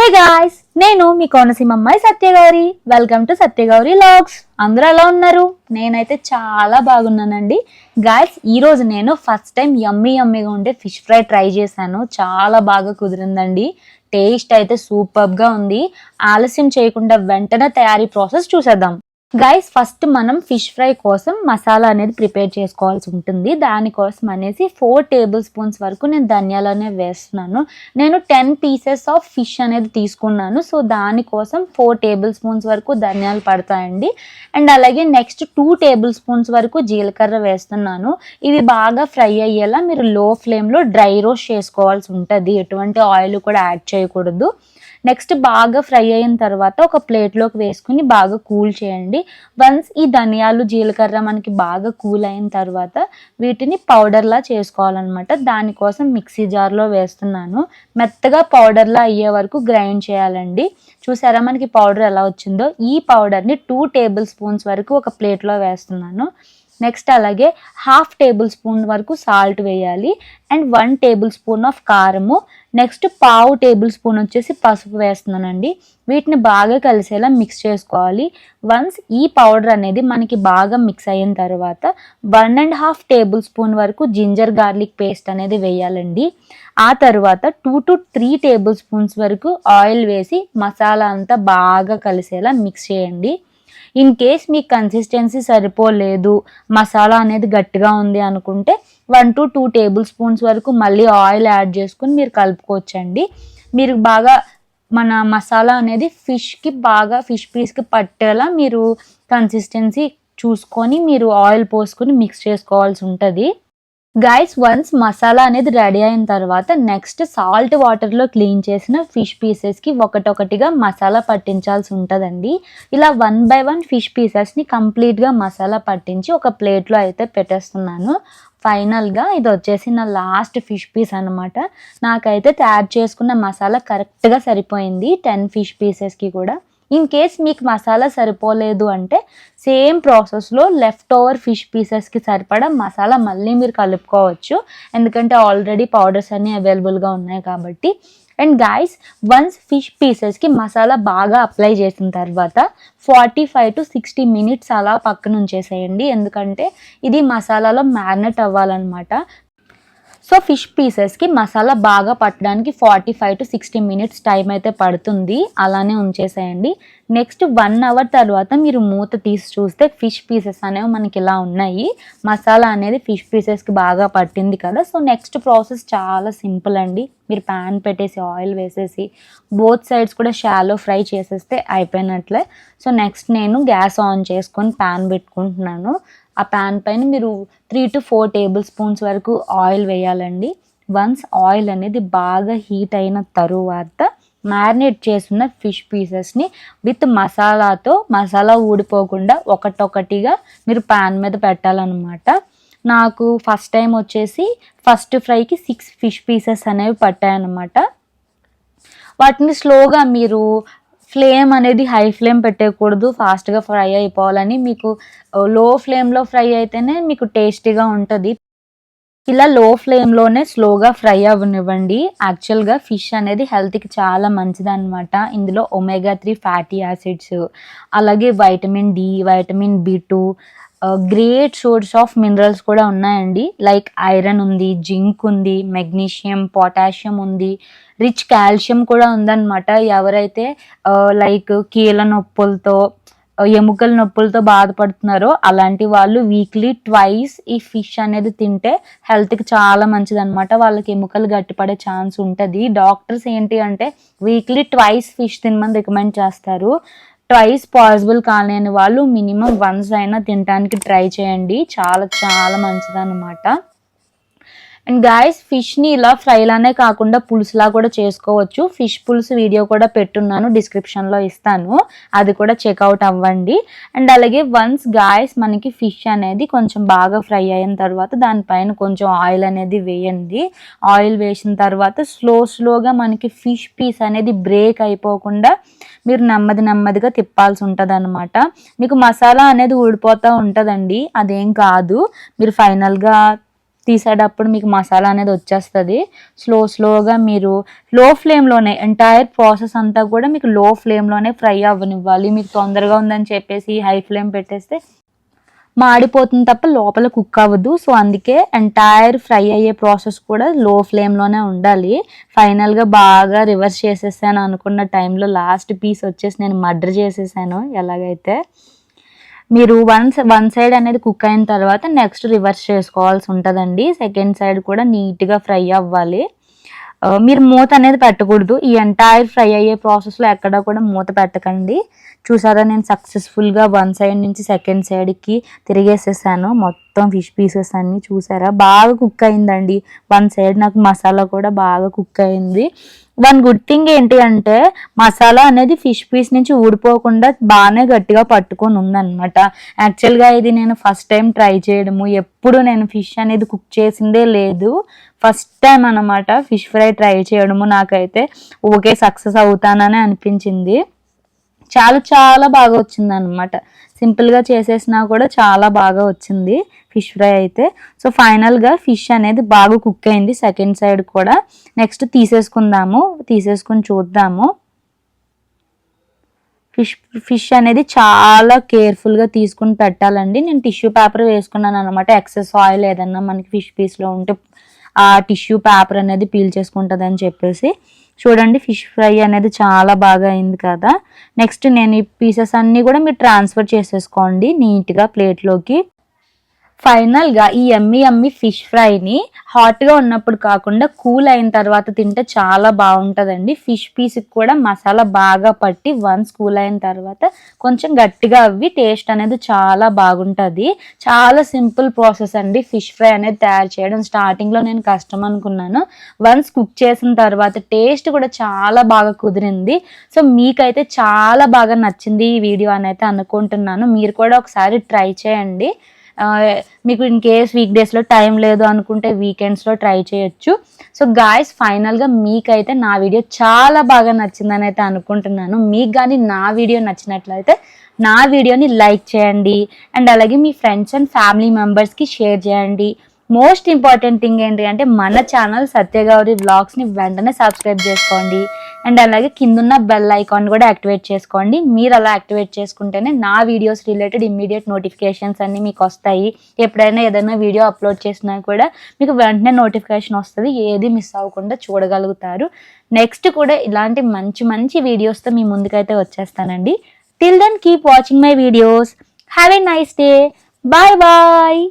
Hey guys, నేను మీ కోనసీమ అమ్మాయి Satyagowri. Welcome to Satyagowri vlogs. అందరూ ఎలా ఉన్నారు? నేనైతే చాలా బాగున్నానండి. గాయ్స్, ఈ రోజు నేను ఫస్ట్ టైం యమ్మీగా ఉండే ఫిష్ ఫ్రై ట్రై చేశాను. చాలా బాగా కుదిరిందండి. టేస్ట్ అయితే సూపర్గా ఉంది. ఆలస్యం చేయకుండా వెంటనే తయారీ ప్రాసెస్ చూసేద్దాం. గైస్, ఫస్ట్ మనం ఫిష్ ఫ్రై కోసం మసాలా అనేది ప్రిపేర్ చేసుకోవాల్సి ఉంటుంది. దానికోసం అనేసి 4 టేబుల్ స్పూన్స్ వరకు నేను ధనియాలు అనేవి వేస్తున్నాను. నేను 10 పీసెస్ ఆఫ్ ఫిష్ అనేది తీసుకున్నాను. సో దానికోసం 4 టేబుల్ స్పూన్స్ వరకు ధనియాలు పడతాయండి. అండ్ అలాగే నెక్స్ట్ 2 టేబుల్ స్పూన్స్ వరకు జీలకర్ర వేస్తున్నాను. ఇవి బాగా ఫ్రై అయ్యేలా మీరు లో ఫ్లేమ్లో డ్రై రోస్ట్ చేసుకోవాల్సి ఉంటుంది. ఎటువంటి ఆయిల్ కూడా యాడ్ చేయకూడదు. నెక్స్ట్ బాగా ఫ్రై అయిన తర్వాత ఒక ప్లేట్లోకి వేసుకుని బాగా కూల్ చేయండి. వన్స్ ఈ ధనియాలు జీలకర్ర మనకి బాగా కూల్ అయిన తర్వాత వీటిని పౌడర్లా చేసుకోవాలన్నమాట. దానికోసం మిక్సీ జార్లో వేస్తున్నాను. మెత్తగా పౌడర్లా అయ్యే వరకు గ్రైండ్ చేయాలండి. చూసారా మనకి పౌడర్ ఎలా వచ్చిందో? ఈ పౌడర్ని 2 టేబుల్ స్పూన్స్ వరకు ఒక ప్లేట్లో వేస్తున్నాను. నెక్స్ట్ అలాగే 1/2 టేబుల్ స్పూన్ వరకు సాల్ట్ వేయాలి. అండ్ 1 టేబుల్ స్పూన్ ఆఫ్ కారము. నెక్స్ట్ 1/2 టేబుల్ స్పూన్ వచ్చేసి పసుపు వేస్తున్నానండి. వీటిని బాగా కలిసేలా మిక్స్ చేసుకోవాలి. వన్స్ ఈ పౌడర్ అనేది మనకి బాగా మిక్స్ అయిన తర్వాత 1.5 టేబుల్ స్పూన్ వరకు జింజర్ గార్లిక్ పేస్ట్ అనేది వేయాలండి. ఆ తర్వాత 2 to 3 టేబుల్ స్పూన్స్ వరకు ఆయిల్ వేసి మసాలా అంతా బాగా కలిసేలా మిక్స్ చేయండి. ఇన్ కేస్ మీకు కన్సిస్టెన్సీ సరిపోలేదు, మసాలా అనేది గట్టిగా ఉంది అనుకుంటే 1 to 2 టేబుల్ స్పూన్స్ వరకు మళ్ళీ ఆయిల్ యాడ్ చేసుకుని మీరు కలుపుకోవచ్చండి. మీరు బాగా మన మసాలా అనేది ఫిష్ పీస్కి పట్టేలా మీరు కన్సిస్టెన్సీ చూసుకొని మీరు ఆయిల్ పోసుకొని మిక్స్ చేసుకోవాల్సి ఉంటుంది. గైస్, వన్స్ మసాలా అనేది రెడీ అయిన తర్వాత నెక్స్ట్ సాల్ట్ వాటర్లో క్లీన్ చేసిన ఫిష్ పీసెస్కి ఒకటొకటిగా మసాలా పట్టించాల్సి ఉంటుందండి. ఇలా 1 by 1 ఫిష్ పీసెస్ని కంప్లీట్గా మసాలా పట్టించి ఒక ప్లేట్లో అయితే పెట్టేస్తున్నాను. ఫైనల్గా ఇది వచ్చేసి నా లాస్ట్ ఫిష్ పీస్ అనమాట. నాకైతే తయారు చేసుకున్న మసాలా కరెక్ట్గా సరిపోయింది 10 ఫిష్ పీసెస్కి కూడా. ఇన్ కేస్ మీకు మసాలా సరిపోలేదు అంటే సేమ్ ప్రాసెస్లో లెఫ్ట్ ఓవర్ ఫిష్ పీసెస్కి సరిపడా మసాలా మళ్ళీ మీరు కలుపుకోవచ్చు. ఎందుకంటే ఆల్రెడీ పౌడర్స్ అన్నీ అవైలబుల్గా ఉన్నాయి కాబట్టి. అండ్ గైస్, వన్స్ ఫిష్ పీసెస్కి మసాలా బాగా అప్లై చేసిన తర్వాత 45 to 60 మినిట్స్ అలా పక్కన ఉంచేసేయండి. ఎందుకంటే ఇది మసాలాలో మ్యారినేట్ అవ్వాలన్నమాట. సో ఫిష్ పీసెస్కి మసాలా బాగా పట్టడానికి 45 to 60 మినిట్స్ టైం అయితే పడుతుంది. అలానే ఉంచేసేయండి. నెక్స్ట్ 1 అవర్ తర్వాత మీరు మూత తీసి చూస్తే ఫిష్ పీసెస్ అనేవి మనకి ఇలా ఉన్నాయి. మసాలా అనేది ఫిష్ పీసెస్కి బాగా పట్టింది కదా. సో నెక్స్ట్ ప్రాసెస్ చాలా సింపుల్ అండి. మీరు ప్యాన్ పెట్టేసి ఆయిల్ వేసేసి బోత్ సైడ్స్ కూడా షాలో ఫ్రై చేసేస్తే అయిపోయినట్లే. సో నెక్స్ట్ నేను గ్యాస్ ఆన్ చేసుకొని ప్యాన్ పెట్టుకుంటున్నాను. ఆ ప్యాన్ పైన మీరు 3 to 4 టేబుల్ స్పూన్స్ వరకు ఆయిల్ వేయాలండి. వన్స్ ఆయిల్ అనేది బాగా హీట్ అయిన తరువాత మ్యారినేట్ చేసిన ఫిష్ పీసెస్ని విత్ మసాలాతో మసాలా ఊడిపోకుండా ఒకటొకటిగా మీరు ప్యాన్ మీద పెట్టాలన్నమాట. నాకు ఫస్ట్ టైం వచ్చేసి ఫస్ట్ ఫ్రైకి 6 ఫిష్ పీసెస్ అనేవి పట్టాయన్నమాట. వాటిని స్లోగా మీరు ఫ్లేమ్ అనేది హై ఫ్లేమ్ పెట్టేయకూడదు, ఫాస్ట్గా ఫ్రై అయిపోవాలని. మీకు లో ఫ్లేమ్లో ఫ్రై అయితేనే మీకు టేస్టీగా ఉంటుంది. ఇలా లో ఫ్లేమ్లోనే స్లోగా ఫ్రై అవ్వనివ్వండి. యాక్చువల్గా ఫిష్ అనేది హెల్త్కి చాలా మంచిది అనమాట. ఇందులో omega-3 ఫ్యాటీ యాసిడ్స్, అలాగే vitamin D, vitamin B2, great source of minerals కూడా ఉన్నాయండి. లైక్ ఐరన్ ఉంది, జింక్ ఉంది, మెగ్నీషియం, పొటాషియం ఉంది, రిచ్ కాల్షియం కూడా ఉందన్నమాట. ఎవరైతే లైక్ కీళ్ళ నొప్పులతో ఎముకల నొప్పులతో బాధపడుతున్నారో అలాంటి వాళ్ళు వీక్లీ 2 ఈ ఫిష్ అనేది తింటే హెల్త్కి చాలా మంచిది అనమాట. వాళ్ళకి ఎముకలు గట్టిపడే ఛాన్స్ ఉంటుంది. డాక్టర్స్ ఏంటి అంటే వీక్లీ 2 ఫిష్ తినమని రికమెండ్ చేస్తారు. 2 పాసిబుల్ కాలేని వాళ్ళు మినిమం 1 అయినా తినడానికి ట్రై చేయండి. చాలా చాలా మంచిది అనమాట. అండ్ గాయస్, ఫిష్ని ఇలా ఫ్రైలానే కాకుండా పులుసులా కూడా చేసుకోవచ్చు. ఫిష్ పులుసు వీడియో కూడా పెట్టున్నాను, డిస్క్రిప్షన్లో ఇస్తాను, అది కూడా చెక్అవుట్ అవ్వండి. అండ్ అలాగే వన్స్ గాయస్ మనకి ఫిష్ అనేది కొంచెం బాగా ఫ్రై అయిన తర్వాత దానిపైన కొంచెం ఆయిల్ అనేది వేయండి. ఆయిల్ వేసిన తర్వాత స్లోగా మనకి ఫిష్ పీస్ అనేది బ్రేక్ అయిపోకుండా మీరు నెమ్మదిగా తిప్పాల్సి ఉంటుంది అనమాట. మీకు మసాలా అనేది ఊడిపోతూ ఉంటుందండి, అదేం కాదు. మీరు ఫైనల్గా తీసేటప్పుడు మీకు మసాలా అనేది వచ్చేస్తుంది. స్లోగా మీరు లో ఫ్లేమ్లోనే ఎంటైర్ ప్రాసెస్ అంతా కూడా మీకు లో ఫ్లేమ్లోనే ఫ్రై అవ్వనివ్వాలి. మీకు తొందరగా ఉందని చెప్పేసి హై ఫ్లేమ్ పెట్టేస్తే మాడిపోతుంది తప్ప లోపల కుక్ అవ్వదు. సో అందుకే ఎంటైర్ ఫ్రై అయ్యే ప్రాసెస్ కూడా లో ఫ్లేమ్లోనే ఉండాలి. ఫైనల్గా బాగా రివర్స్ చేసేసాను అనుకున్న టైంలో లాస్ట్ పీస్ వచ్చేసి నేను మర్డర్ చేసేసాను. ఎలాగైతే మీరు వన్ సైడ్ అనేది కుక్ అయిన తర్వాత నెక్స్ట్ రివర్స్ చేసుకోవాల్సి ఉంటుందండి. సెకండ్ సైడ్ కూడా నీట్గా ఫ్రై అవ్వాలి. మీరు మూత అనేది పెట్టకూడదు. ఈ ఎంటైర్ ఫ్రై అయ్యే ప్రాసెస్లో ఎక్కడ కూడా మూత పెట్టకండి. చూసారా, నేను సక్సెస్ఫుల్గా వన్ సైడ్ నుంచి సెకండ్ సైడ్కి తిరిగేసేసాను. మొత్తం ఫిష్ పీసెస్ అన్నీ చూసారా బాగా కుక్ అయిందండి. వన్ సైడ్ నాకు మసాలా కూడా బాగా కుక్ అయింది. వన్ గుడ్ థింగ్ ఏంటి అంటే మసాలా అనేది ఫిష్ పీస్ నుంచి ఊడిపోకుండా బాగానే గట్టిగా పట్టుకొని ఉందన్నమాట. యాక్చువల్గా ఇది నేను ఫస్ట్ టైం ట్రై చేయడము. ఎప్పుడు నేను ఫిష్ అనేది కుక్ చేసిందే లేదు. ఫస్ట్ టైం అన్నమాట ఫిష్ ఫ్రై ట్రై చేయడము. నాకైతే ఓకే సక్సెస్ అవుతానని అనిపించింది. చాలా బాగా వచ్చింది అనమాట. సింపుల్గా చేసేసినా కూడా చాలా బాగా వచ్చింది ఫిష్ ఫ్రై అయితే. సో ఫైనల్గా ఫిష్ అనేది బాగా కుక్ అయింది సెకండ్ సైడ్ కూడా. నెక్స్ట్ తీసేసుకుని చూద్దాము. ఫిష్ అనేది చాలా కేర్ఫుల్గా తీసుకుని పెట్టాలండి. నేను టిష్యూ పేపర్ వేసుకున్నాను అనమాట. ఎక్సెస్ ఆయిల్ ఏదన్నా మనకి ఫిష్ పీస్లో ఉంటే ఆ టిష్యూ పేపర్ అనేది పీల్ చేసుకుంటుంది అని చెప్పేసి. చూడండి ఫిష్ ఫ్రై అనేది చాలా బాగా అయింది కదా. నెక్స్ట్ నేను ఈ పీసెస్ అన్నీ కూడా మీరు ట్రాన్స్ఫర్ చేసేసుకోండి నీట్గా ప్లేట్లోకి. ఫైనల్గా ఈ యమ్మీ ఫిష్ ఫ్రైని హాట్గా ఉన్నప్పుడు కాకుండా కూల్ అయిన తర్వాత తింటే చాలా బాగుంటుందండి. ఫిష్ పీస్కి కూడా మసాలా బాగా పట్టి వన్స్ కూల్ అయిన తర్వాత కొంచెం గట్టిగా అవ్వి టేస్ట్ అనేది చాలా బాగుంటుంది. చాలా సింపుల్ ప్రాసెస్ అండి ఫిష్ ఫ్రై అనేది తయారు చేయడం. స్టార్టింగ్లో నేను కష్టం అనుకున్నాను. వన్స్ కుక్ చేసిన తర్వాత టేస్ట్ కూడా చాలా బాగా కుదిరింది. సో మీకైతే చాలా బాగా నచ్చింది ఈ వీడియో అని అయితే అనుకుంటున్నాను. మీరు కూడా ఒకసారి ట్రై చేయండి. మీకు ఇన్ కేస్ వీక్ డేస్లో టైం లేదు అనుకుంటే వీకెండ్స్లో ట్రై చేయొచ్చు. సో గాయస్ ఫైనల్గా మీకైతే నా వీడియో చాలా బాగా నచ్చిందని అయితే అనుకుంటున్నాను. మీకు కానీ నా వీడియో నచ్చినట్లయితే నా వీడియోని లైక్ చేయండి అండ్ అలాగే మీ ఫ్రెండ్స్ అండ్ ఫ్యామిలీ మెంబర్స్కి షేర్ చేయండి. మోస్ట్ ఇంపార్టెంట్ థింగ్ ఏంటి అంటే మన ఛానల్ సత్యగౌరి వ్లాగ్స్ని వెంటనే సబ్స్క్రైబ్ చేసుకోండి అండ్ అలాగే కిందున్న బెల్ ఐకాన్ కూడా యాక్టివేట్ చేసుకోండి. మీరు అలా యాక్టివేట్ చేసుకుంటేనే నా వీడియోస్ రిలేటెడ్ ఇమ్మీడియట్ నోటిఫికేషన్స్ అన్నీ మీకు వస్తాయి. ఎప్పుడైనా ఏదైనా వీడియో అప్లోడ్ చేసినా కూడా మీకు వెంటనే నోటిఫికేషన్ వస్తుంది. ఏది మిస్ అవ్వకుండా చూడగలుగుతారు. నెక్స్ట్ కూడా ఇలాంటి మంచి వీడియోస్తో మీ ముందుకైతే వచ్చేస్తానండి. Till then keep watching my videos. Have a nice day. Bye.